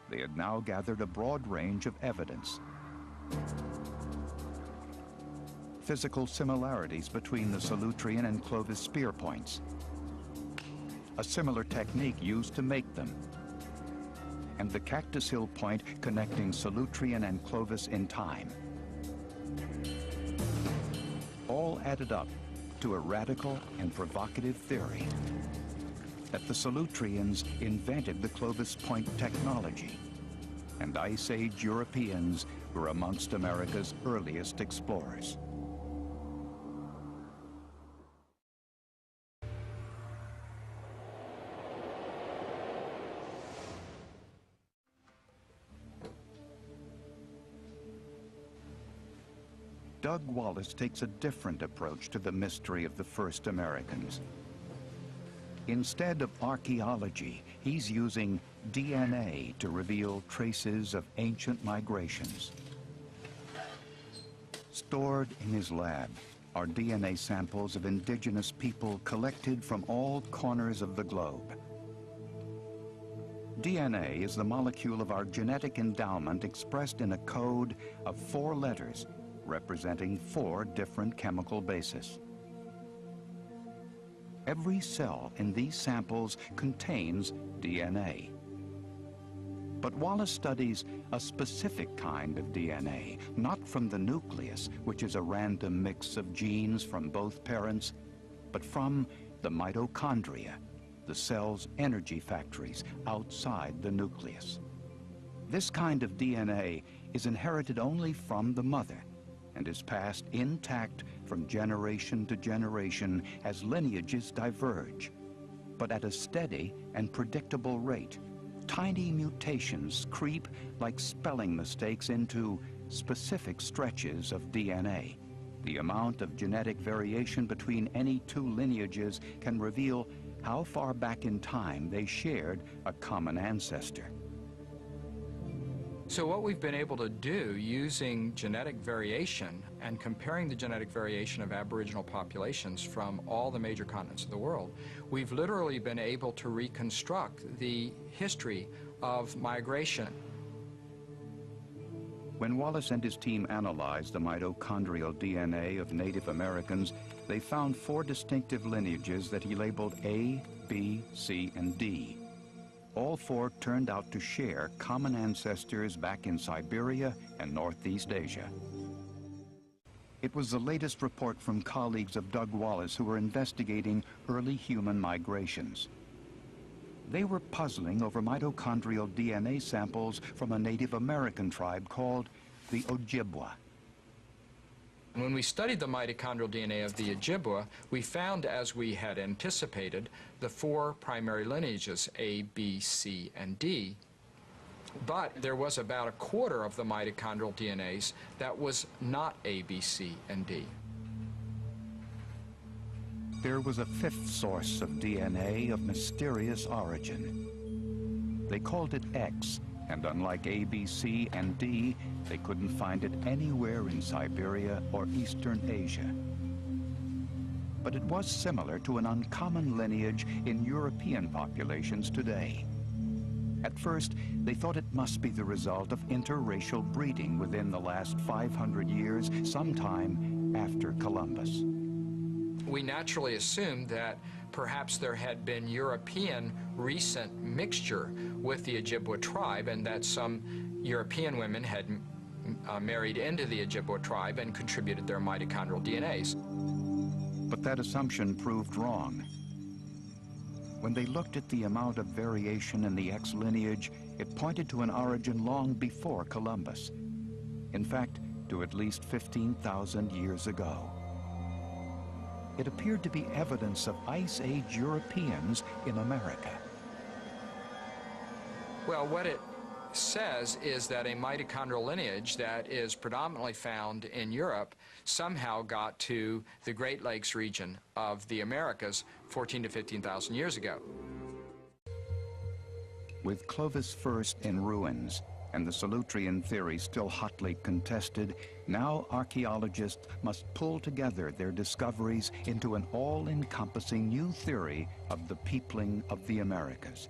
they had now gathered a broad range of evidence. Physical similarities between the Solutrean and Clovis spear points, a similar technique used to make them, and the Cactus Hill point connecting Solutrean and Clovis in time. All added up to a radical and provocative theory that the Solutreans invented the Clovis point technology, and Ice Age Europeans were amongst America's earliest explorers. Doug Wallace takes a different approach to the mystery of the first Americans. Instead of archaeology, he's using DNA to reveal traces of ancient migrations. Stored in his lab are DNA samples of indigenous people collected from all corners of the globe. DNA is the molecule of our genetic endowment expressed in a code of 4 letters representing 4 different chemical bases. Every cell in these samples contains DNA. But Wallace studies a specific kind of DNA, not from the nucleus, which is a random mix of genes from both parents, but from the mitochondria, the cell's energy factories outside the nucleus. This kind of DNA is inherited only from the mother and is passed intact from generation to generation as lineages diverge, but at a steady and predictable rate. Tiny mutations creep like spelling mistakes into specific stretches of DNA. The amount of genetic variation between any 2 lineages can reveal how far back in time they shared a common ancestor. So what we've been able to do using genetic variation and comparing the genetic variation of Aboriginal populations from all the major continents of the world, we've literally been able to reconstruct the history of migration. When Wallace and his team analyzed the mitochondrial DNA of Native Americans, they found 4 distinctive lineages that he labeled A, B, C, and D. All 4 turned out to share common ancestors back in Siberia and Northeast Asia. It was the latest report from colleagues of Doug Wallace who were investigating early human migrations. They were puzzling over mitochondrial DNA samples from a Native American tribe called the Ojibwa. When we studied the mitochondrial DNA of the Ojibwa, we found, as we had anticipated, the 4 primary lineages, A, B, C, and D. But there was about a quarter of the mitochondrial DNAs that was not A, B, C, and D. There was a 5th source of DNA of mysterious origin. They called it X, and unlike A, B, C, and D, they couldn't find it anywhere in Siberia or Eastern Asia. But it was similar to an uncommon lineage in European populations today. At first, they thought it must be the result of interracial breeding within the last 500 years, sometime after Columbus. We naturally assumed that perhaps there had been European recent mixture with the Ojibwa tribe, and that some European women had married into the Ojibwa tribe and contributed their mitochondrial DNAs. But that assumption proved wrong. When they looked at the amount of variation in the X lineage, it pointed to an origin long before Columbus. In fact, to at least 15,000 years ago. It appeared to be evidence of Ice Age Europeans in America. Well, what it says is that a mitochondrial lineage that is predominantly found in Europe somehow got to the Great Lakes region of the Americas 14 to 15,000 years ago. With Clovis first in ruins and the Solutrean theory still hotly contested, now archaeologists must pull together their discoveries into an all-encompassing new theory of the peopling of the Americas.